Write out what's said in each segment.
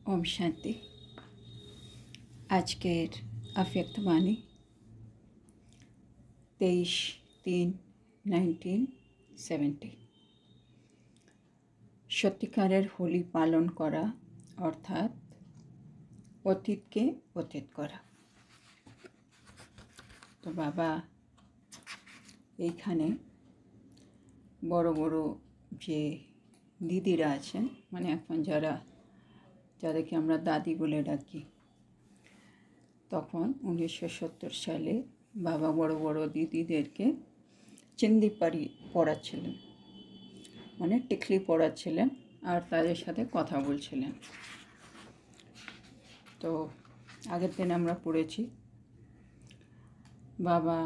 ओम शांति। আজকের আফ্যক্তবাণী 23/3/1970। সত্যিকারের হোলি পালন করা অর্থাৎ অতীতকে অতীত করা। তো বাবা এইখানে বড় বড় যে দিদিরা আছেন, মানে এখন যাদেরকে আমরা দাদি বলে ডাকি, তখন 1970 সালে বাবা বড় বড় দিদিদেরকে চিন্দি পড়াচ্ছিলেন, মানে টিকলি পড়াচ্ছিলেন আর তাদের সাথে কথা বলছিলেন। তো আগের দিন আমরা পড়েছি বাবা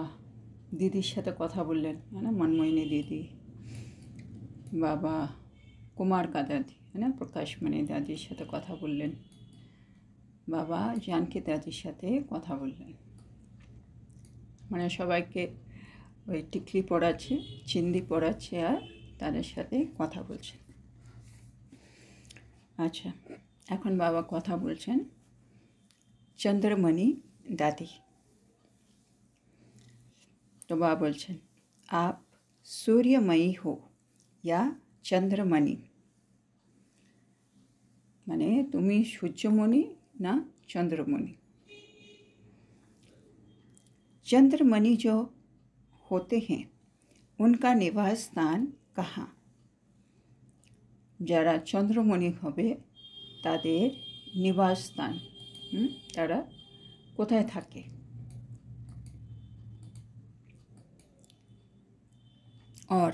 দিদির সাথে কথা বললেন, মানে মনমোহিনী দিদি, বাবা কুমার का दादी है ना, প্রকাশমণি দাদির সাথে কথা বললেন, বাবা জানকী দাদির সাথে কথা বললেন। মানে সবাইকে ওই টিকলি পড়াচ্ছে, চিন্দি পড়াচ্ছে আর তাদের সাথে কথা বলছেন। আচ্ছা, এখন বাবা কথা বলছেন চন্দ্রমণি দাদি। तो बाबा बोलছেন, आप सूर्यमयी हो या चंद्रमणि, माने तुमी सूर्यमणि ना चंद्रमणि। चंद्रमणि जो होते हैं उनका निवास स्थान कहाँ? যারা চন্দ্রমণি হবে তাদের নিবাস স্থান তারা কোথায় থাকে? और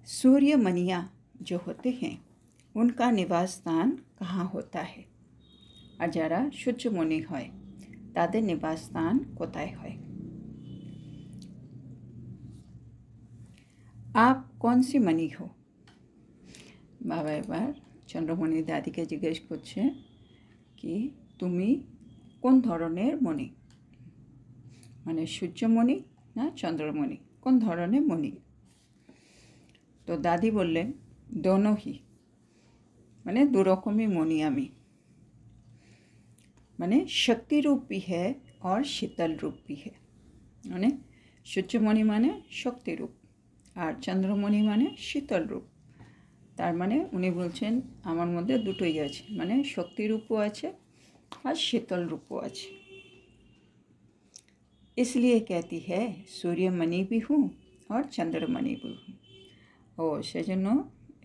सूर्यमणियाँ जो होते हैं उनका निवास स्थान कहाँ होता है? और যারা সূর্যমণি হয় তাদের নিবাস স্থান কোথায় হয়? आप कौन सी मणि हो? বাবা এবার চন্দ্রমণি দাদিকে জিজ্ঞেস করছে কি তুমি কোন ধরনের মণি, মানে সূর্যমণি না চন্দ্রমণি, কোন ধরনের মণি? তো দাদি বললেন दोनों ही, মানে দু রকমই মণি আমি, মানে শক্তি रूप भी है और शीतल रूप भी है। মানে সূর্যমণি মানে শক্তি রূপ আর চন্দ্রমণি মানে শীতল রূপ। তার মানে উনি বলছেন আমার মধ্যে দুটোই আছে, মানে শক্তি রূপও আছে আর শীতল রূপও আছে। इसलिए कहती है सूर्यमणि भी हूँ और चंद्रमणि भी हूँ। ও সেজন্য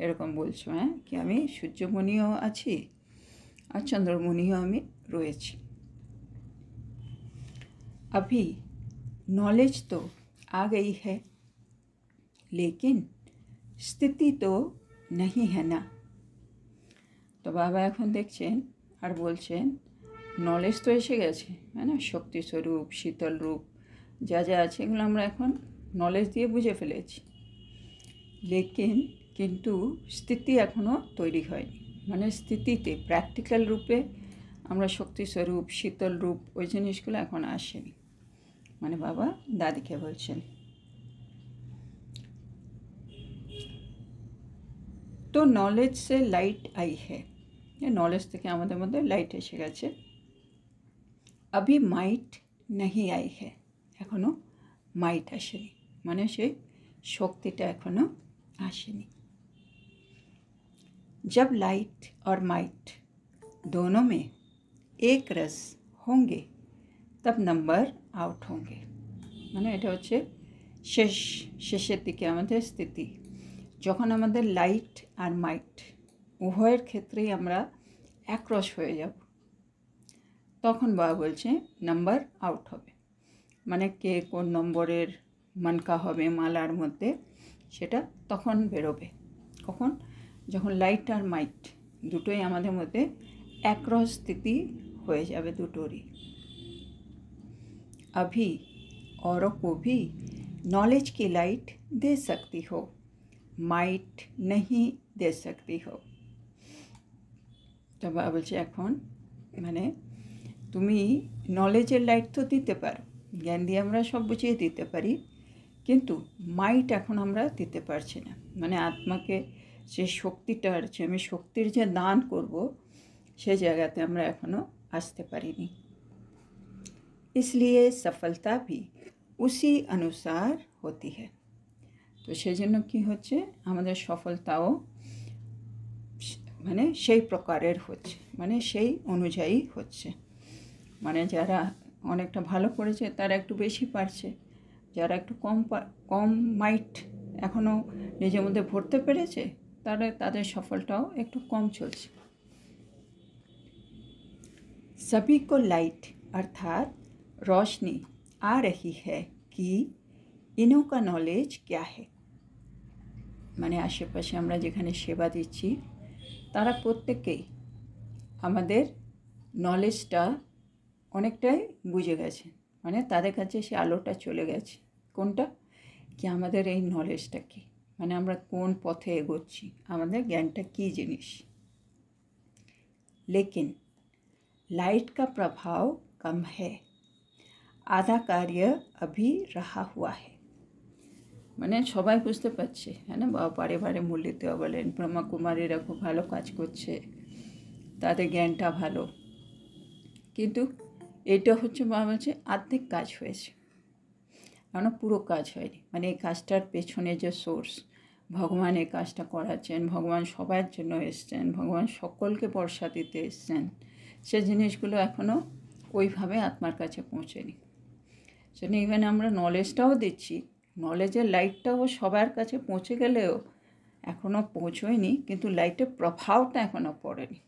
এরকম বলছো, হ্যাঁ, কি আমি সূর্যমণিও আছি আর চন্দ্রমণিও আমি রয়েছি। अभी नॉलेज तो आ गई है लेकिन स्थिति तो नहीं है ना। তো বাবা এখন দেখছেন আর বলছেন নলেজ তো এসে গেছে, হ্যাঁ না, শক্তি স্বরূপ শীতল রূপ যা যা আছে এগুলো আমরা এখন নলেজ দিয়ে বুঝে ফেলেছি, লেকিন কিন্তু স্থিতি এখনও তৈরি হয়নি, মানে স্থিতিতে প্র্যাকটিক্যাল রূপে আমরা শক্তি স্বরূপ শীতল রূপ ওই জিনিসগুলো এখন আসেনি, মানে বাবা দাদিকে বলছেন। তো নলেজ সে লাইট আই হ্যাঁ, নলেজ থেকে আমাদের মধ্যে লাইট এসে গেছে। अभी माइट नहीं आई है, এখনও মাইট আসেনি, মানে সেই শক্তিটা এখনও আসেনি। जब लाइट और माइट दोनों में एक रस होंगे तब नंबर आउट होंगे, মানে এটা হচ্ছে শেষের দিকে আমাদের স্থিতি। যখন আমাদের লাইট আর মাইট উভয়ের ক্ষেত্রেই আমরা একরস হয়ে যাব তখন বাবা বলছে নাম্বার আউট হবে, মানে কে কোন নম্বরের মানকা হবে মালার মধ্যে সেটা তখন বেরোবে। কখন? যখন লাইট আর মাইট দুটোই আমাদের মধ্যে একরস স্থিতি হয়ে যাবে দুটোরই। अभी औरों को भी नॉलेज की लाइट दे सकती हो, माइट नहीं दे सकती हो। তো বাবা বলছে এখন মানে তুমি নলেজের লাইট তো দিতে পারো, জ্ঞান দিয়ে আমরা সব বুঝিয়ে দিতে পারি, কিন্তু মাইট এখন আমরা দিতে পারছি না, মানে আত্মাকে যে শক্তিটা আছে, আমি শক্তির যে দান করব সেই জায়গাতে আমরা এখনও আসতে পারিনি। इसलिए सफलता भी उसी अनुसार होती है। তো সেই জন্য কী হচ্ছে, আমাদের সফলতাও মানে সেই প্রকারের হচ্ছে, মানে সেই অনুযায়ী হচ্ছে। মানে যারা অনেকটা ভালো করেছে তারা একটু বেশি পারছে, যারা একটু কম মাইট এখনও নিজের মধ্যে ভরতে পেরেছে তাদের সফলতাও একটু কম চলছে। सभी को लाइट अर्थात रोशनी आ रही है कि इन्हों का नॉलेज क्या है। মানে আশেপাশে আমরা যেখানে সেবা দিচ্ছি তারা প্রত্যেকেই আমাদের নলেজটা অনেকটাই বুঝে গেছে, মানে তাদের কাছে সে আলোটা চলে গেছে। কোনটা? কি আমাদের এই নলেজটা কী, মানে আমরা কোন পথে এগোচ্ছি, আমাদের জ্ঞানটা কী জিনিস। लेकिन लाइट का प्रभाव कम है, आधा कार्य अभी रहा हुआ है। মানে সবাই বুঝতে পারছে, হ্যাঁ না, বাবা বারে বারে মূল্য দেওয়া বলেন, ব্রহ্মাকুমারীরা খুব ভালো কাজ করছে, তাদের জ্ঞানটা ভালো, কিন্তু এটা হচ্ছে বাবা বলছে আর্ধেক কাজ হয়েছে, এখনও পুরো কাজ হয়নি। মানে এই কাজটার পেছনে যে সোর্স, ভগবান এই কাজটা করাচ্ছেন, ভগবান সবার জন্য এসছেন, ভগবান সকলকে বর্ষা দিতে এসছেন, সে জিনিসগুলো এখনও ওইভাবে আত্মার কাছে পৌঁছেনি। সেটা ইভেন আমরা নলেজটাও দিচ্ছি, নলেজের লাইটটাও সবার কাছে পৌঁছে গেলেও এখনও পৌঁছোয়নি, কিন্তু লাইটের প্রভাবটা এখনও পড়েনি।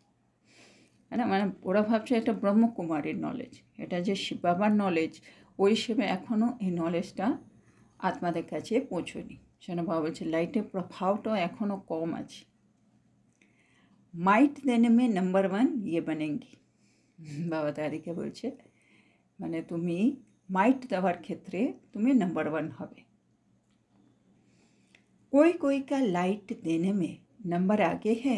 হ্যাঁ না, মানে ওরা ভাবছে এটা ব্রহ্মকুমারীর নলেজ, এটা যে শিব বাবার নলেজ, ওই হিসেবে এখনও এই নলেজটা আত্মাদের কাছে পৌঁছয়নি। সেটা বাবা বলছে লাইটের প্রভাবটাও এখনও কম আছে। মাইট দেনে মে নাম্বার 1 ইয়ে বনেঙ্গি। বাবা দাদিকে বলছে মানে তুমি মাইট দেওয়ার ক্ষেত্রে তুমি নাম্বার 1 হবে। कोई कोई का लाइट देने में नंबर आगे है,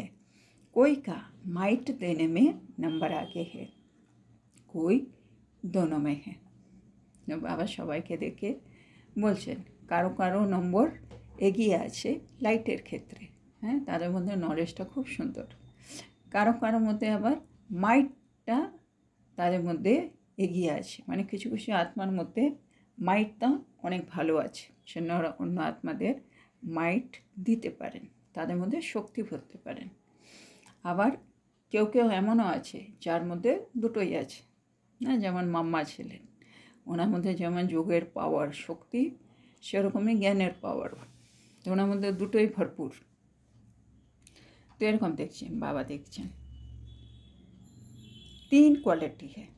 कोई का माइट देने में नंबर आगे है, कोई दोनों में है। বাবা সবাইকে দেখে বলছেন কারো কারো নম্বর এগিয়ে আছে লাইটের ক্ষেত্রে, হ্যাঁ, তাদের মধ্যে নলেজটা খুব সুন্দর। কারো কারো মধ্যে আবার মাইটটা তাদের মধ্যে এগিয়ে আছে, মানে কিছু কিছু আত্মার মধ্যে মাইটটা অনেক ভালো আছে, সেজন্য ওরা অন্য আত্মাদের মাইট দিতে পারেন, তাদের মধ্যে শক্তি ভরতে পারেন। আবার কেউ কেউ এমনও আছে যার মধ্যে দুটোই আছে, না, যেমন মাম্মা ছিলেন, ওনার মধ্যে যেমন যোগের পাওয়ার শক্তি, সেরকমই জ্ঞানের পাওয়ারও, তো ওনার মধ্যে দুটোই ভরপুর। তো এরকম দেখছেন, বাবা দেখছেন 3 কোয়ালিটি হ্যাঁ।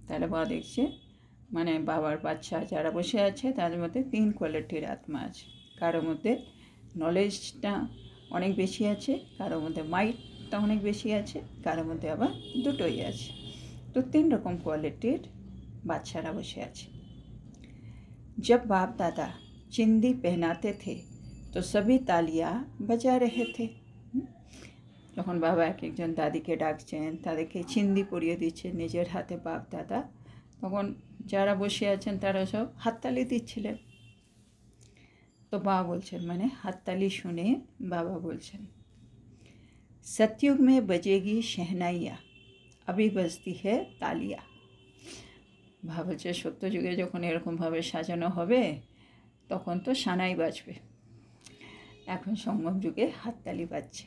তাহলে বাবা দেখছে মানে বাবার বাচ্চা যারা বসে আছে তাদের মধ্যে 3 কোয়ালিটির আত্মা আছে। কারোর মধ্যে নলেজটা অনেক বেশি আছে, কারোর মধ্যে মাইটটা অনেক বেশি আছে, কারোর মধ্যে আবার দুটোই আছে। তো 3 রকম কোয়ালিটির বাচ্চারা বসে আছে। जब बाप दादा चिंदी पहनाते थे तो सभी तालियां बजा रहे थे। যখন বাবা এক একজন দাদিকে ডাকছেন, তাদেরকে চিন্দি পরিয়ে দিচ্ছেন নিজের হাতে বাপ দাদা, তখন যারা বসে আছেন তারা সব হাততালি দিচ্ছিলেন। তো বাবা বলছেন মানে হাততালি শুনে বাবা বলছেন सतयुग में बजेगी शहनाइयाँ अभी बजती है तालियाँ। ভাবছে সত্য যুগে যখন এরকমভাবে সাজানো হবে তখন তো সানাই বাজবে, এখন সঙ্গম যুগে হাততালি বাজছে।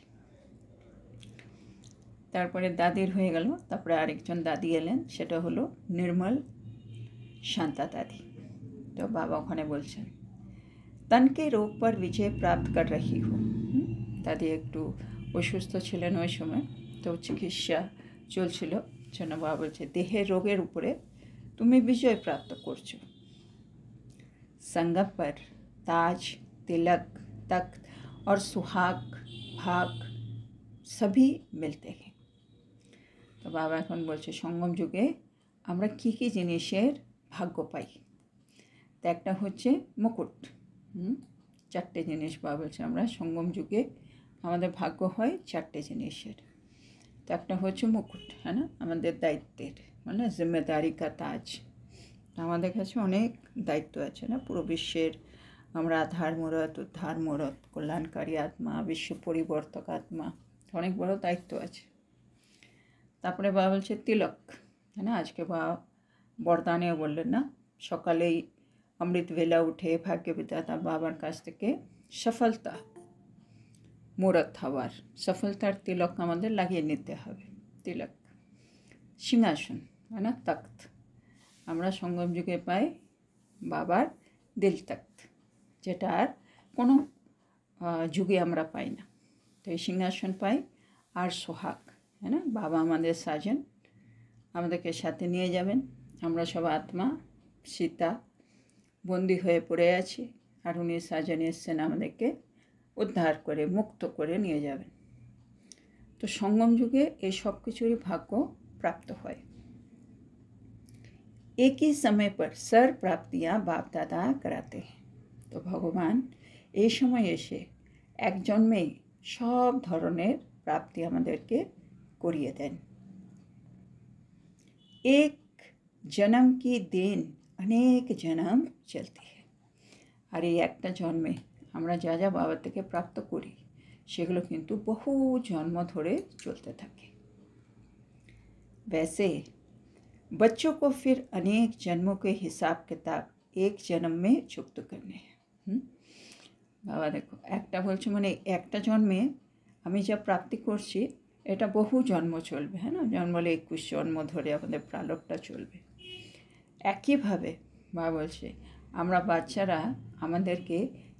তারপরে দাদির হয়ে গেল, তারপরে আরেকজন দাদি এলেন, সেটা হলো নির্মল শান্তা দাদি। তো বাবা ওখানে বলছেন तन के रोग पर विजय प्राप्त कर रही हो। দাদি একটু অসুস্থ ছিলেন ওই সময়, তো চিকিৎসা চলছিল, জন্য বাবা বলছে দেহের রোগের উপরে তুমি विजय प्राप्त করছো। संगम पर ताज, तिलक, तख्त और सुहाग भाग सभी मिलते हैं। তো বাবা এখন বলছে সঙ্গম যুগে আমরা কী কী জিনিসের ভাগ্য পাই। তো একটা হচ্ছে মুকুট, 4টে জিনিস বাবা বলছে আমরা সঙ্গম যুগে আমাদের ভাগ্য হয় 4টে জিনিসের। তো একটা হচ্ছে মুকুট, হ্যাঁ না, আমাদের দায়িত্বের, মানে জিম্মেদারি কা তাজ। আমাদের কাছে অনেক দায়িত্ব আছে না, পুরো বিশ্বের আমরা আধার মূরত, উদ্ধার মূরত, কল্যাণকারী আত্মা, বিশ্ব পরিবর্তক আত্মা, অনেক বড় দায়িত্ব আছে। তারপরে বাবা বলছে তিলক, है ना। আজকে বাবা বরদানেও বললেন না, সকালেই অমৃতবেলা উঠে ভাগ্য বিধাতা বাবার কাছ থেকে সফলতা মুহূর্ত হওয়ার সফলতার তিলক আমাদের লাগিয়ে নিতে হবে। তিলক সিংহাসন, है ना, তখ্ত। আমরা সঙ্গম যুগে পাই বাবার দিল তখ্ত, যেটা আর কোনো যুগে আমরা পাই না। তো এই সিংহাসন পাই আর সোহাগ, है ना। বাবা আমাদের সাজেন, আমাদেরকে সাথে নিয়ে যাবেন। আমরা সব আত্মা সীতা বন্দি হয়ে পড়ে আছি, আর উনি সাজেন এসছেন আমাদেরকে উদ্ধার করে মুক্ত করে নিয়ে যাবেন। তো সঙ্গম যুগে এই সব কিছুরই ভাগ্য প্রাপ্ত হয়। एक ही समय पर सर प्राप्तियाँ बाप दादा कराते हैं। তো ভগবান এই সময় এসে এক জন্মেই সব ধরনের প্রাপ্তি আমাদেরকে করিয়ে দেন। एक जन्म की देन अनेक जन्म चलती है। আর এই একটা জন্মে আমরা যা যা বাবা থেকে প্রাপ্ত করি সেগুলো কিন্তু বহু জন্ম ধরে চলতে থাকে। वैसे बच्चों को फिर अनेक जन्मों के हिसाब किताब एक जन्म में चुक्त करने हैं। বাবা দেখো, একটা বলছে মানে একটা জন্মে আমি যা প্রাপ্তি করছি এটা বহু জন্ম চলবে, হ্যাঁ না। যেমন বলে 21 জন্ম ধরে আমাদের প্রালবটা চলবে। একইভাবে বাবা বলছে আমরা বাচ্চারা আমাদেরকে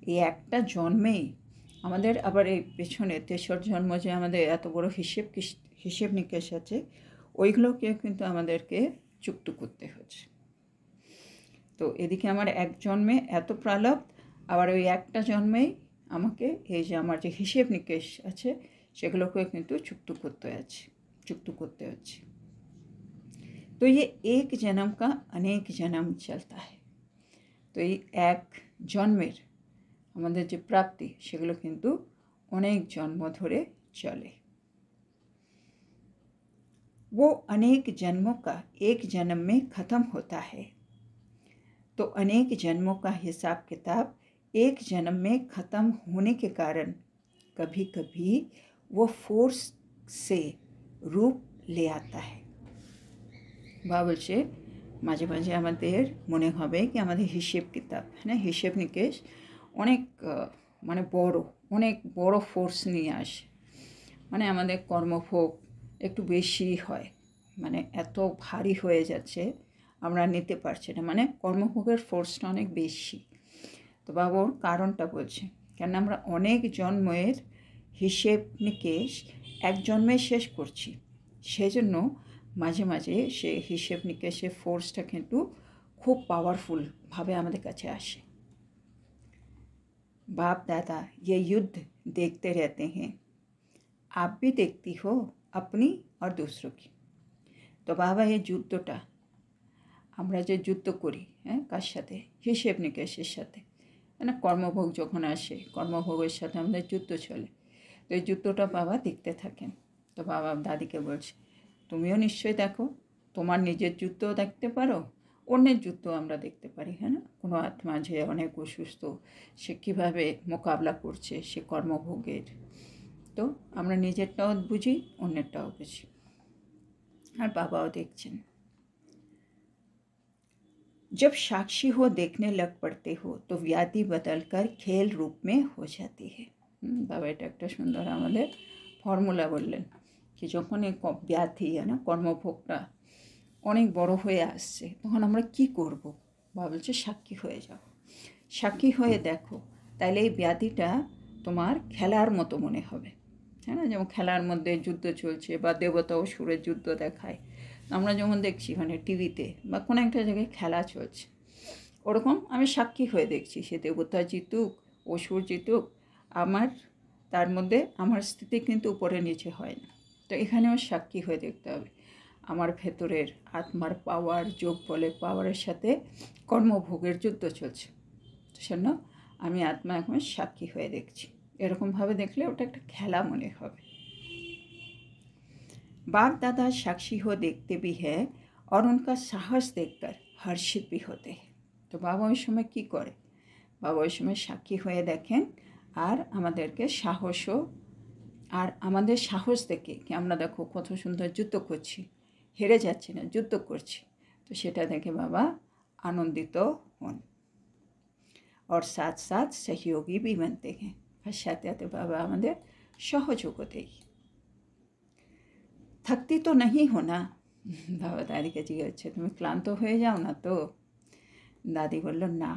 এই একটা জন্মেই আমাদের আবার এই পেছনে 23 জন্ম যে আমাদের এত বড় হিসেব নিকেশ আছে, ওইগুলোকে কিন্তু আমাদেরকে চুক্ত করতে হচ্ছে। তো এদিকে আমার এক জন্মে এত প্রালব, আবার ওই একটা জন্মেই আমাকে এই যে আমার যে হিসেব নিকেশ আছে সেগুলোকে কিন্তু চুক্ত করতে হচ্ছে। তো ये एक जन्म का अनेक जन्म चलता है। তো এই এক জন্মের আমাদের যে প্রাপ্তি সেগুলো কিন্তু অনেক জন্ম ধরে চলে। वो अनेक जन्मों का एक जन्म में ख़त्म होता है। तो अनेक जन्मों का हिसाब किताब एक जन्म में ख़त्म होने के कारण कभी कभी वो फोर्स से रूप ले आता है। বা বলছে মাঝে মাঝে আমাদের মনে হবে কি আমাদের হিসেব কিতাব, হ্যাঁ, হিসেব নিকেশ অনেক মানে অনেক বড় ফোর্স নিয়ে আসে। মানে আমাদের কর্মভোগ একটু বেশি হয়, মানে এত ভারী হয়ে যাচ্ছে আমরা নিতে পারছি না, মানে কর্মভোগের ফোর্সটা অনেক বেশি। তো বাবুর কারণটা বলছে, কেন আমরা অনেক জন্মের হিসেব নিকেশ এক জন্মে শেষ করছি, সেজন্য মাঝে মাঝে সে হিসেব নিকেশের ফোর্সটা কিন্তু খুব পাওয়ারফুলভাবে আমাদের কাছে আসে। बाप दादा ये युद्ध देखते रहते हैं, आप भी देखती हो अपनी और दूसरों की। তো বাবা এই যুদ্ধটা আমরা যে যুদ্ধ করি, হ্যাঁ, কার সাথে? হিসেব নিকেশের সাথে, মানে কর্মভোগ যখন আসে কর্মভোগের সাথে আমাদের যুদ্ধ চলে। তো এই যুদ্ধটা বাবা দেখতে থাকেন। তো বাবা দাদিকে বলছে তুমিও নিশ্চয়ই দেখো, তোমার নিজের যুদ্ধও দেখতে পারো, অন্যের যুদ্ধ আমরা দেখতে পারি, হ্যাঁ না। কোনো আত্মা যে অনেক অসুস্থ, সে কীভাবে মোকাবিলা করছে সে কর্মভোগের। তো আমরা নিজেরটাও বুঝি, অন্যেরটাও বুঝি। আর বাবাও দেখছেন। जब साक्षी हो देखने लग पड़ते हो तो व्याधि बदलकर खेल रूप में हो जाती है। বাবা এটা একটা সুন্দর আমাদের ফর্মুলা বললেন কি যখন এই ব্যাধি, না, কর্মভোগটা অনেক বড় হয়ে আসছে তখন আমরা কি করব? বাবা বলছে সাক্ষী হয়ে যাও, সাক্ষী হয়ে দেখো, তাইলে এই ব্যাধিটা তোমার খেলার মতো মনে হবে, হ্যাঁ না। যেমন খেলার মধ্যে যুদ্ধ চলছে বা দেবতা অসুরের যুদ্ধ দেখায়, আমরা যেমন দেখছি মানে টিভিতে বা কোনো একটা জায়গায় খেলা চলছে, ওরকম আমি সাক্ষী হয়ে দেখছি। সে দেবতা জিতুক অসুর জিতুক, আমার তার মধ্যে আমার স্থিতি কিন্তু উপরে নিচে হয় না। তো এখানেও সাক্ষী হয়ে দেখতে হবে আমার ভেতরের আত্মার পাওয়ার, যোগ বলে পাওয়ারের সাথে কর্মভোগের যুদ্ধ চলছে, সেজন্য আমি আত্মা এখন সাক্ষী হয়ে দেখছি। এরকমভাবে দেখলে ওটা একটা খেলা মনে হবে। बाप दादा साक्षी हो देखते भी है और उनका साहस देखकर हर्षित भी होते हैं। তো বাবা ওই সময় কী করে? বাবা ওই সময় সাক্ষী হয়ে দেখেন আর আমাদেরকে সাহসও আর আমাদের সাহস দেখে কি আমরা দেখো কত সুন্দর যুদ্ধ করছি, হেরে যাচ্ছি না, যুদ্ধ করছি, তো সেটা দেখে বাবা आनंदित হন। और साथ साथ सहयोगी भी बनते हैं। আর সাথে সাথে বাবা আমাদের সহযোগও দেয়। थकती तो नहीं हो ना, বাবা দাদিকে জিজ্ঞেস হচ্ছে তুমি ক্লান্ত হয়ে যাও না তো? दादी বলল না।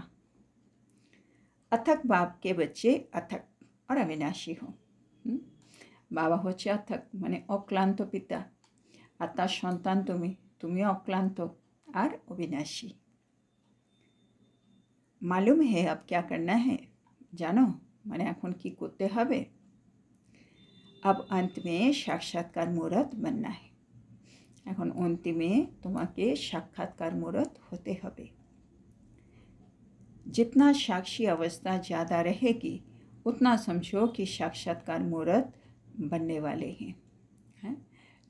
अथक बाप के बच्चे अथक और अविनाशी हो। বাবা হচ্ছে अथक মানে অক্লান্ত পিতা, আর তার সন্তান তুমিও অক্লান্ত আর অবিনাশী। मालूम है अब क्या करना है, জানো মানে এখন কি করতে হবে? अब अंत में साक्षात्कार मूर्त बनना है, এখন অন্তিমে তোমাকে সাক্ষাৎকার मूर्त होते হবে। जितना साक्षी अवस्था ज़्यादा रहेगी उतना समझो कि साक्षात्कार मूर्त बनने वाले हैं। হ্যাঁ,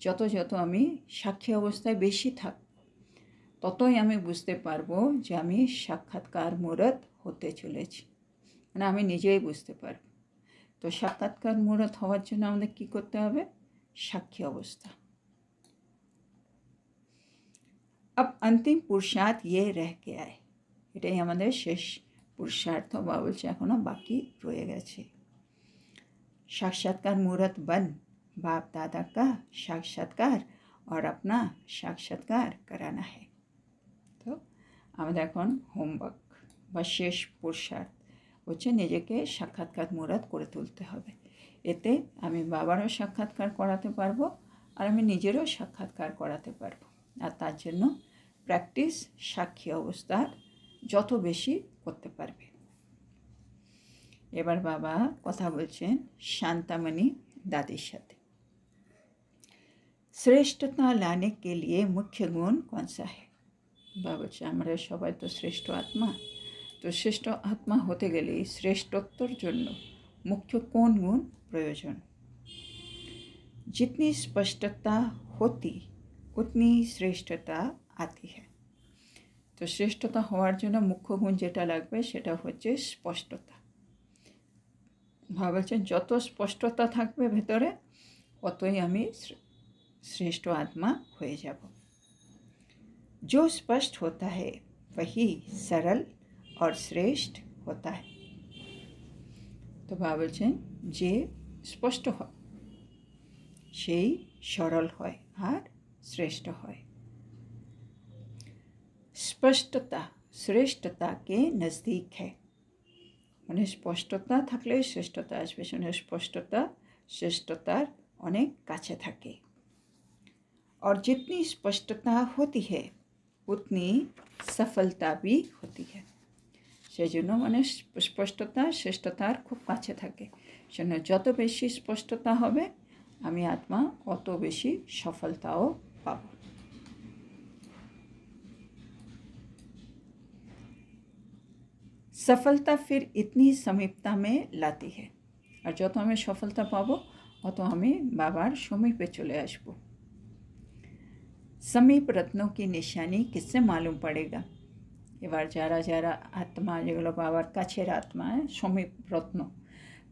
যত যত আমি সাক্ষী অবস্থায় বেশি থাক ততই আমি বুঝতে পারবো যে আমি সাক্ষাৎকার मूर्त হতে চলেছি, মানে আমি নিজেই বুঝতে পারব। তো সাক্ষাৎকার मूर्त হওয়ার জন্য আমাদের কী করতে হবে? সাক্ষী অবস্থা। अब अंतिम पुरुषार्थ ये रह गया है, এটাই আমাদের শেষ পুরুষার্থ বা বলছে এখনও বাকি রয়ে গেছে। साक्षात्कार मूर्त बन बाप दादा का साक्षात्कार और अपना साक्षात्कार कराना है। তো আমাদের এখন হোমওয়ার্ক বা শেষ পুরুষার্থ হচ্ছে নিজেকে সাক্ষাৎকার मूर्त করে তুলতে হবে। এতে আমি বাবারও সাক্ষাৎকার করাতে পারবো আর আমি নিজেরও সাক্ষাৎকার করাতে পারবো। আর তার জন্য প্র্যাকটিস সাক্ষী অবস্থার যত বেশি করতে পারবে। এবার বাবা কথা বলছেন शांतामणि दादीर साथे। श्रेष्ठता लाने के लिए मुख्य गुण कौन सा है? বাবা বলছে আমরা সবাই তো শ্রেষ্ঠ আত্মা, তো শ্রেষ্ঠ আত্মা হতে গেলে শ্রেষ্ঠত্বর জন্য मुख्य কোন গুণ প্রয়োজন? जितनी स्पष्टता होती उतनी श्रेष्ठता आती है। তো শ্রেষ্ঠতা হওয়ার জন্য মুখ্য গুণ যেটা লাগবে সেটা হচ্ছে স্পষ্টতা। ভাবছেন যত স্পষ্টতা থাকবে ভেতরে অতই আমি श्रेष्ठ आत्मा হয়ে যাব। जो स्पष्ट होता है वही सरल और श्रेष्ठ होता है। তো বাবা বলছেন যে স্পষ্ট হয় সেই সরল হয় আর শ্রেষ্ঠ হয়। स्पष्टता श्रेष्ठता के नज़दीक है, মানে স্পষ্টতা থাকলে শ্রেষ্ঠতা আসবে, স্পষ্টতা শ্রেষ্ঠতার অনেক কাছে থাকে। और जितनी स्पष्टता होती है उतनी सफलता भी होती है। সেই জন্য মানে স্পষ্টতা শ্রেষ্ঠতার খুব কাছে থাকে, সেজন্য যত বেশি স্পষ্টতা হবে আমি আত্মা অত বেশি সফলতাও পাব। सफलता फिर इतनी समीपता में लाती है, और যত আমি সফলতা পাবো অত আমি বাবার সমীপে চলে আসব। समीप रत्नों की निशानी किससे मालूम पड़ेगा? এবার যারা যারা আত্মা যেগুলো বাবার কাছের আত্মা সমীপ রত্ন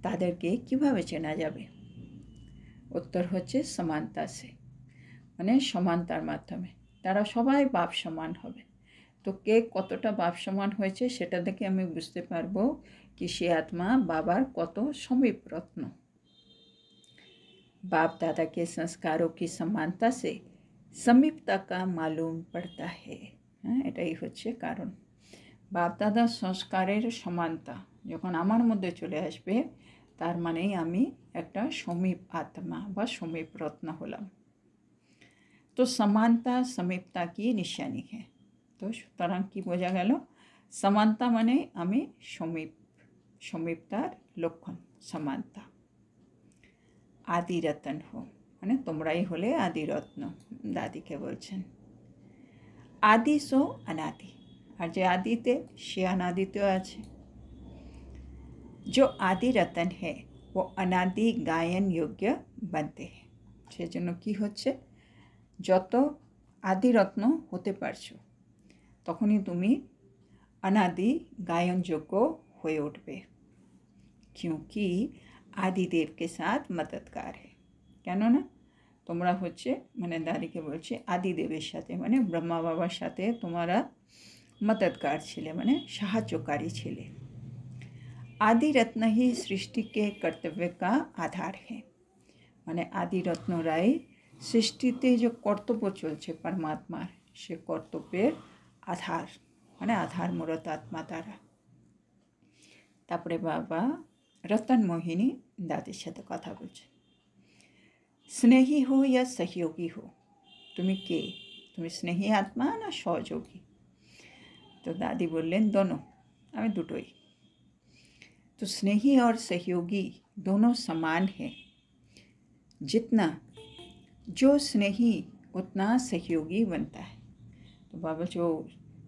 তাদেরকে কিভাবে চেনা যাবে? উত্তর হচ্ছে সমানতা সে, মানে সমানতার মাধ্যমে তারা সবাই বাপ সমান হবে। তো কে কতটা বাপ সমান হয়েছে সেটা দেখে আমি বুঝতে পারবো कि সে আত্মা বাবার কত সমীপ রত্ন। बाप दादा के संस्कारों की समानता से समीपता का मालूम पड़ता है। হ্যাঁ, এটাই হচ্ছে কারণ। বাপ দাদার সংস্কারের সমানতা যখন আমার মধ্যে চলে আসবে তার মানেই আমি একটা সমীপ আত্মা বা সমীপ রত্ন হলাম। তো समानता समीपता की निशानी है। তো সুতরাং কি বোঝা গেল? समानता মানে আমি সমীপতার লক্ষণ समानता। आदि रतन हो মানে তোমরাই হলে आदि रत्न, দাদিকে বলছেন। आदि सो अनादि, আর যে আদিতে সে অনাদিতেও আছে। जो आदि रतन है वो अनादि गायन योग्य बनते हैं। সেজন্য কি হচ্ছে, যত আদি রত্ন হতে পারছো তখনই তুমি अनादि गायनयोग्य হয়ে উঠবে। क्योंकि आदिदेव के साथ मददगार है। কেন না তোমরা হচ্ছে মানে দাদিকে বলছে আদিদেবের সাথে মানে ব্রহ্মা বাবার সাথে তোমরা मददगार ছিলে মানে সাহায্যকারী ছিলে। आदि रत्न ही सृष्टि के कर्तव्य का आधार है। মানে आदि रत्न राय सृष्टिते जो कर्तव्य चलছে परमात्मार से कर्तव्যের आधार মানে आधार मूलत आत्मा द्वारा। তারপরে বাবা रतन मोहिनी दादिर साथे कथा बोलছে। स्नेही हो या सहयोगी हो, तुम्हें के तुम्हें स्नेही आत्मा ना सहयोगी? तो दादी बोलें दोनों, हमें दुटोई। तो स्नेही और सहयोगी दोनों समान है। जितना जो स्नेही उतना सहयोगी बनता है। तो बाबा जो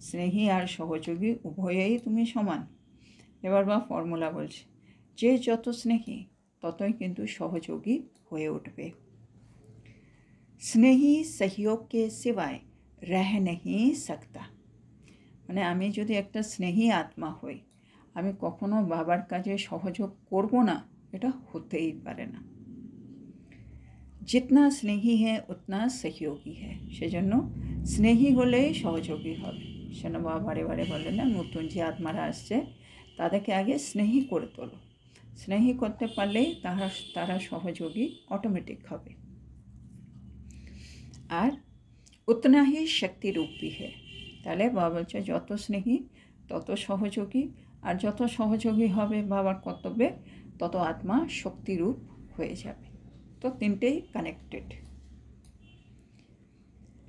स्नेही और सहयोगी उभयई तुम्हें समान। এবার বা ফর্মুলা বলছে যে যত স্নেহী ততই কিন্তু সহযোগী হয়ে উঠবে। স্নেহী सहयोग के सिवाय रह नहीं सकता। মানে আমি যদি একটা স্নেহী আত্মা হই আমি কখনো বাবার কাজে সহযোগ করব না, এটা হতেই পারে না। जितना स्नेही है उतना सहयोगी है, সেজন্য স্নেহী হলেই সহযোগী হবে। সেজন্য বাবা বারে বারে বলেন না নতুন যে আত্মারা আসছে তাদেরকে আগে স্নেহী করে তোলো, স্নেহী করতে পারলেই তারা সহযোগী অটোমেটিক হবে। আর উতনা হি শক্তি রূপী হে, তাহলে বাবা বলছে যত স্নেহী তত সহযোগী, আর যত সহযোগী হবে বাবার কর্তব্যে তত আত্মা শক্তিরূপ হয়ে যাবে। तो तीनटेई कनेक्टेड।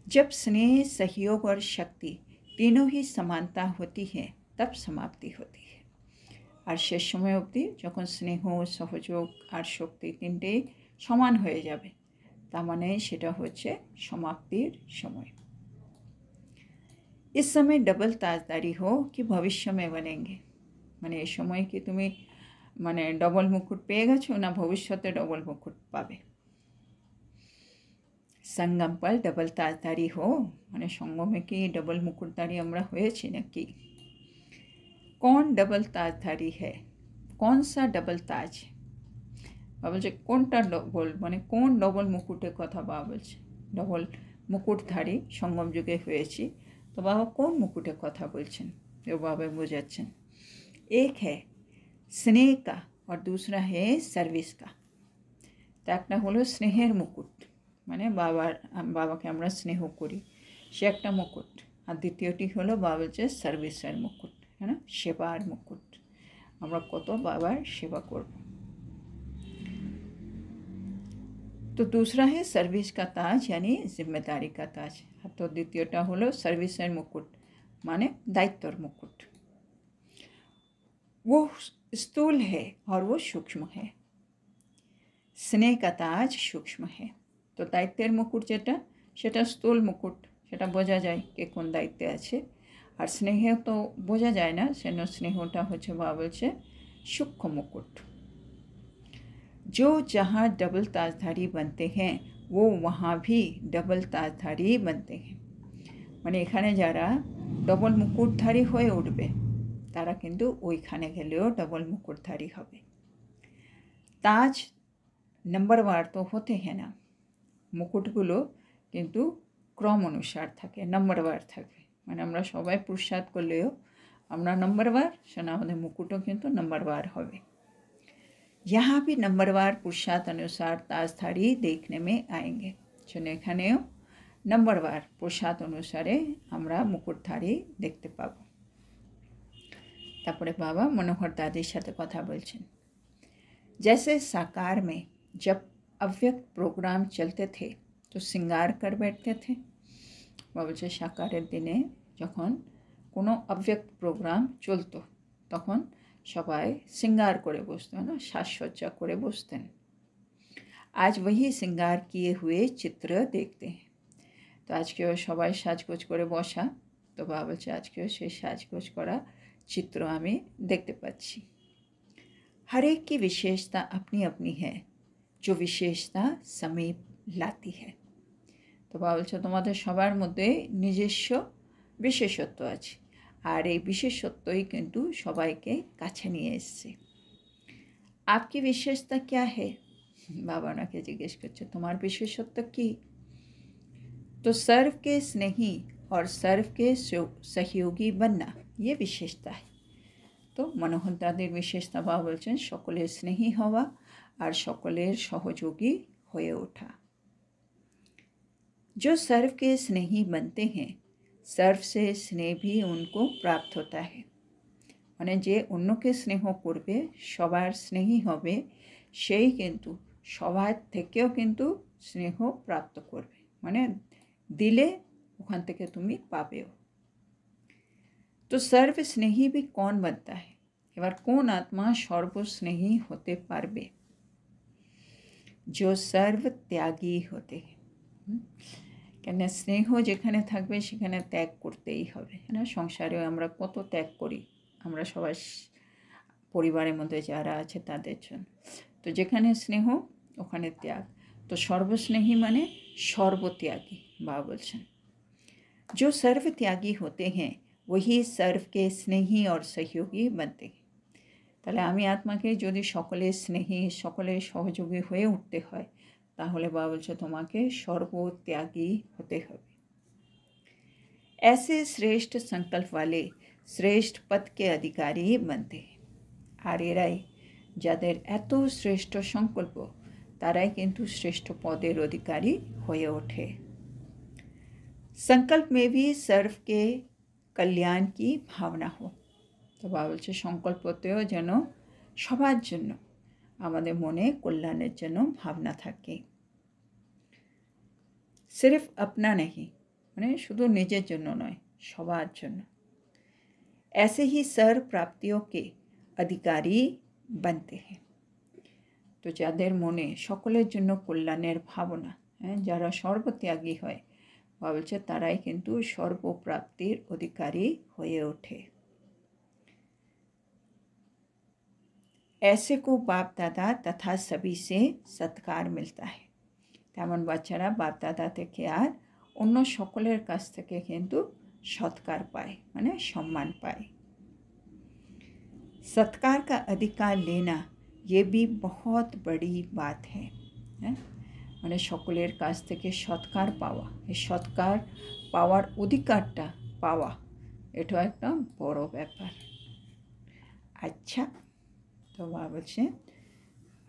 जब स्नेह सहयोग और शक्ति तीनों ही समानता होती है तब समाप्ति होती है। और शेष समय अवधि যখন স্নেহ সহযোগ আর শক্তি তিনটেই সমান হয়ে যাবে তার মানে সেটা হচ্ছে সমাপ্তির সময়। इस समय डबल ताजदारी हो कि भविष्य में बनेंगे, মানে এই সময় কি তুমি মানে ডবল মুকুট পেয়ে গেছো না ভবিষ্যতে ডবল মুকুট পাবে। সঙ্গম पर डबल ताजदारी हो, মানে সঙ্গমে কি ডবল মুকুটধারী আমরা হয়েছি নাকি? कौन डबल ताजधारी है, कौन सा डबल ताज? বাবা বলছে কোনটা ডবল, মানে কোন ডবল মুকুটের কথা বাবা বলছে। ডবল মুকুটধারী সঙ্গম যুগে হয়েছি, তো বাবা কোন মুকুটের কথা বলছেন ও বাবা বোঝাচ্ছেন। एक है स्नेह का और दूसरा है सर्विस का। तो একটা হলো স্নেহের মুকুট, মানে বাবাকে আমরা স্নেহ করি সে একটা মুকুট, আর দ্বিতীয়টি হলো বাবা বলছে সার্ভিসের মুকুট, है ना, সেবার মুকুট, আমরা কত বাবার সেবা করব। तो दूसरा है सर्विस का ताज यानी जिम्मेदारी का ताज, तो द्वितीयটা হলো সার্ভিসের মুকুট মানে দায়িত্বর মুকুট। वो स्थूल है और वो सूक्ष्म है। स्नेह का ताज सूक्ष्म है, तो दायित्वेर मुकुट যেটা সেটা স্থূল মুকুট, সেটা বোঝা যায় কে কোন দায়িত্বে আছে। আর স্নেহ তো বোঝা যায় না, সেজন্য স্নেহটা হচ্ছে বাবা বলছে সূক্ষ্ম মুকুট। जो जहाँ डबल ताजधारी बनते हैं वो वहाँ भी डबल ताजधारी बनते हैं, মানে এখানে যারা ডবল মুকুটধারী হয়ে উঠবে তারা কিন্তু ওইখানে গেলেও ডবল মুকুটধারী হবে। তাজ নম্বরवार तो होते हैं ना, মুকুটগুলো কিন্তু ক্রম অনুসার থাকে, নম্বরवार থাকবে, মানে আমরা সবাই পুরুষার্থ করলেও আমরা নম্বরवार, সেটা আমাদের মুকুটও কিন্তু নম্বরवार হবে। यहाँ भी नंबरवार पुरुषार्थ अनुसार ताजधारी देखने में आएंगे, সেজন্য এখানেও নম্বরवार পুরুষার্থ অনুসারে আমরা মুকুটধারী দেখতে পাবো। তারপরে বাবা মনোহর দাদির সাথে কথা বলছেন। जैसे साकार में जब अव्यक्त प्रोग्राम चलते थे तो श्रृंगार कर बैठते थे। বাবা বলছে সাকারের দিনে যখন কোনো অব্যক্ত প্রোগ্রাম চলতো তখন সবাই श्रृंगार করে বসতেন, না সাজসজ্জা করে বসতেন। आज वही श्रृंगार किए हुए चित्र देखते हैं, তো আজকেও সবাই সাজগোজ করে বসা, তো বাবা বলছে আজকেও সেই সাজগোজ করা चित्र আমি দেখতে পাচ্ছি। हर एक की विशेषता अपनी अपनी है, जो विशेषता समीप लाती है। তো বাবা বলছে তোমাদের সবার মধ্যে নিজস্ব বিশেষত্ব আছে, আর এই বিশেষত্বই কিন্তু সবাইকে কাছে নিয়ে এসছে। आपकी विशेषता क्या है? बाबा ওনাকে জিজ্ঞেস করছে তোমার বিশেষত্ব কি? तो सर्व के स्नेही और सर्व के सहयोगी बनना ये विशेषता है। तो मनोहर दादिर विशेषता बाबा বলছেন সকলের স্নেহী হওয়া আর সকলের সহযোগী হয়ে ওঠা। जो सर्व के स्नेही बनते हैं सर्व से स्नेह भी उनको प्राप्त होता है। মানে যে অন্যকে স্নেহ করবে সবার স্নেহী হবে সেই কিন্তু সবার থেকেও কিন্তু স্নেহ প্রাপ্ত করবে, মানে দিলে ওখান থেকে তুমি পাবেও। তো सर्व स्नेही भी कौन बनता है? এবার কোন আত্মা সর্বস্নেহী হতে পারবে? जो सर्व त्यागी होते हैं। কেন স্নেহ যেখানে থাকবে সেখানে ত্যাগ করতেই হবে, না? সংসারে আমরা কত ত্যাগ করি, আমরা সবাই পরিবারের মধ্যে যারা আছে তাদের জন্য। তো যেখানে স্নেহ ওখানে ত্যাগ। তো সর্বস্নেহী মানে সর্বত্যাগী। বাবা বলছেন जो सर्व त्यागी होते हैं वही सर्व के स्नेही और सहयोगी बनते हैं। তাহলে আমি আত্মাকে যদি সকলের স্নেহী সকলের সহযোগী হয়ে উঠতে হয় তাহলে বাবা বলছে তোমাকে সর্বত্যাগী হতে হবে। ऐसे श्रेष्ठ संकल्प वाले श्रेष्ठ पद के अधिकारी बनते हैं। আর এরাই যাদের এত শ্রেষ্ঠ সংকল্প তারাই কিন্তু শ্রেষ্ঠ পদের অধিকারী হয়ে ওঠে। संकल्प में भी सर्व के कल्याण की भावना हो। তো বাবা বলছে সংকল্পতেও যেন সবার জন্য আমাদের মনে কল্যাণের জন্য ভাবনা থাকে। सिर्फ अपना नहीं, মানে শুধু নিজের জন্য নয়, সবার জন্য। ऐसे ही सर्व प्राप्तियों के अधिकारी बनते हैं। তো যাদের মনে সকলের জন্য কল্যাণের ভাবনা, যারা সর্বত্যাগী হয় বাবা বলছে তারাই কিন্তু সর্বপ্রাপ্তির অধিকারী হয়ে ওঠে। ऐसे को बाप दादा तथा सभी से सत्कार मिलता है। তেমন বাচ্চারা বাপ দাদা থেকে আর অন্য সকলের কাছ থেকে কিন্তু সৎকার পায়, মানে সম্মান পায়। सत्कार का अधिकार लेना ये भी बहुत बड़ी बात है। মানে সকলের কাছ থেকে সৎকার পাওয়া, এই সৎকার পাওয়ার অধিকারটা পাওয়া এটা একটা বড় ব্যাপার। আচ্ছা, তো বাবা বলছে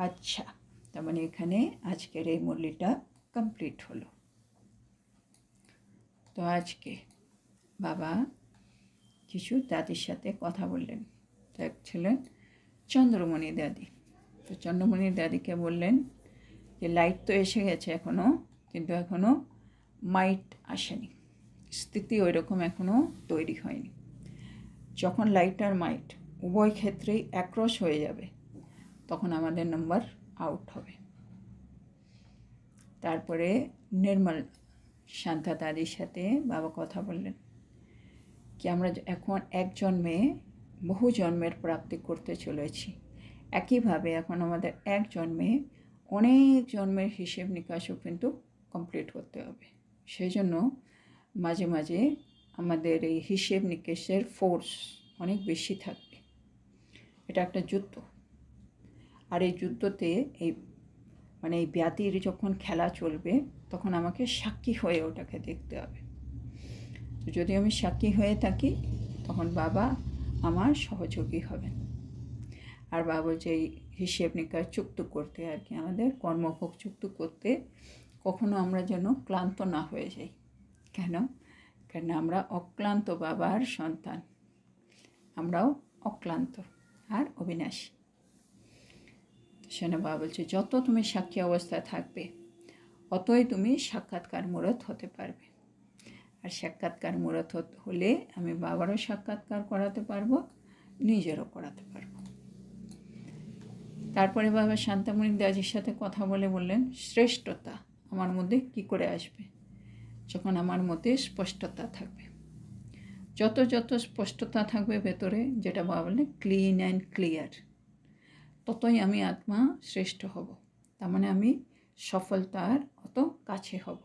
আচ্ছা, তার মানে এখানে আজকের এই মুরলিটা কমপ্লিট হলো। তো আজকে বাবা কিছু দাদির সাথে কথা বললেন। তো এক ছিলেন চন্দ্রমণি দাদি। তো চন্দ্রমণি দাদিকে বললেন যে লাইট তো এসে গেছে এখনও, কিন্তু এখনও মাইট আসেনি, স্থিতি ওই রকম এখনও তৈরি হয়নি। যখন লাইট আর মাইট উভয় ক্ষেত্রেই একরস হয়ে যাবে তখন আমাদের নাম্বার আউট হবে। তারপরে নির্মল শান্তা দাদির সাথে বাবা কথা বললেন কি আমরা এখন এক জন্মে বহু জন্মের প্রাপ্তি করতে চলেছি, একইভাবে এখন আমাদের এক জন্মে অনেক জন্মের হিসেব নিকাশও কিন্তু কমপ্লিট করতে হবে। সেই জন্য মাঝে মাঝে আমাদের এই হিসেব নিকেশের ফোর্স অনেক বেশি থাকবে। এটা একটা যুদ্ধ, আর এই যুদ্ধতে এই মানে এই ব্যাধির যখন খেলা চলবে তখন আমাকে সাক্ষী হয়ে ওটাকে দেখতে হবে। তো যদি আমি সাক্ষী হয়ে থাকি তখন বাবা আমার সহযোগী হবেন। আর বাবা বলছে এই হিসেব নিকাশ চুক্ত করতে আর কি, আমাদের কর্মভোগ চুক্ত করতে কখনো আমরা যেন ক্লান্ত না হয়ে যাই। কেন? কারণ আমরা অক্লান্ত বাবার সন্তান, আমরাও অক্লান্ত আর অবিনাশী। সেখানে বাবা বলছে যত তুমি সাক্ষী অবস্থায় থাকবে অতই তুমি সাক্ষাৎকার মূরত হতে পারবে। আর সাক্ষাৎকার মূরত হলে আমি বাবারও সাক্ষাৎকার করাতে পারবো, নিজেরও করাতে পারবো। তারপরে বাবা শান্তামণি দাজির সাথে কথা বলে বললেন শ্রেষ্ঠতা আমার মধ্যে কি করে আসবে? যখন আমার মধ্যে স্পষ্টতা থাকবে। যত যত স্পষ্টতা থাকবে ভেতরে, যেটা বাবা বললেন ক্লিন অ্যান্ড ক্লিয়ার, ততই আমি আত্মা শ্রেষ্ঠ হব। তার মানে আমি সফলতার অত কাছে হব।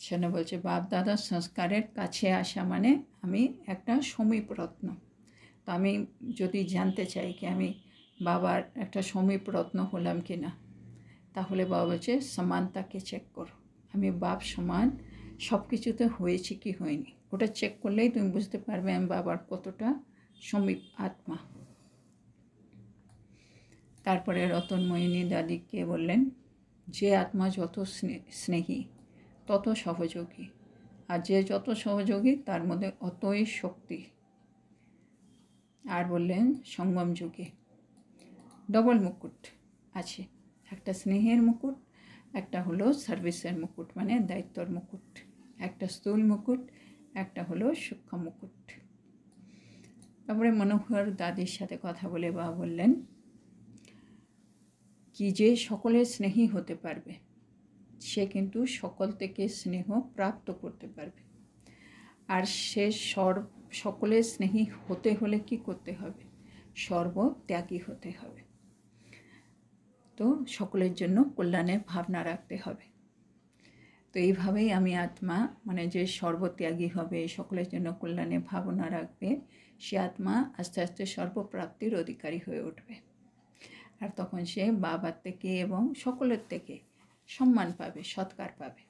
সেটা বলছে বাপ দাদার সংস্কারের কাছে আসা মানে আমি একটা সমীপ রত্ন। তো আমি যদি জানতে চাই কি আমি বাবার একটা সমীপ রত্ন হলাম কি না। তাহলে বাবা বলছে সমানতাকে চেক করো, আমি বাপ সমান সব কিছুতে হয়েছি কি হয়নি, ওটা চেক করলেই তুমি বুঝতে পারবে আমি বাবার কতটা সমীপ আত্মা। তারপরে রতনময়িনী দাদিকে বললেন, যে আত্মা যত স্নেহী তত সহযোগী, আর যে যত সহযোগী তার মধ্যে অতই শক্তি। আর বললেন সঙ্গম যুগে ডবল মুকুট আছে, একটা স্নেহের মুকুট, একটা হলো সার্ভিসের মুকুট মানে দায়িত্বর মুকুট, একটা স্থূল মুকুট, একটা হলো সূক্ষ্ম মুকুট। তারপরে মনোহর দাদির সাথে কথা বলে বাবা বললেন কি যে সকলের স্নেহী হতে পারবে সে কিন্তু সকল থেকে স্নেহ প্রাপ্ত করতে পারবে। আর সে সকলের স্নেহী হতে হলে কি করতে হবে, সর্বত্যাগী হতে হবে। তো সকলের জন্য কল্যাণের ভাবনা রাখতে হবে। তো এইভাবেই আমি আত্মা মানে যে সর্বত্যাগী হবে, সকলের জন্য কল্যাণের ভাবনা রাখবে, সে আত্মা আস্তে আস্তে সর্বপ্রাপ্তির অধিকারী হয়ে উঠবে। আর তখন সে বাবার থেকে এবং সকলের থেকে সম্মান পাবে, সৎকার পাবে।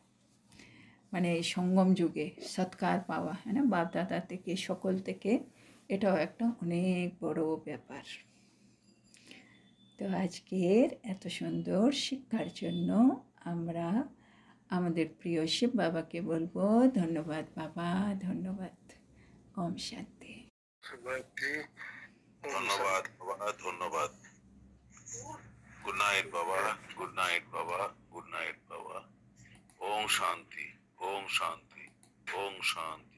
মানে এই সঙ্গম যুগে সৎকার পাওয়া, হ্যাঁ, বাপ দাদা থেকে সকল থেকে, এটাও একটা অনেক বড় ব্যাপার। তো আজকের এত সুন্দর শিক্ষার জন্য আমরা আমাদের প্রিয় শিব বাবাকে বলবো ধন্যবাদ বাবা, ধন্যবাদ। ওম শান্তি। ধন্যবাদ বাবা, ধন্যবাদ। গুড নাইট বাবা, গুড নাইট বাবা, গুড নাইট বাবা। ওম শান্তি, ওম শান্তি, ওম শান্তি।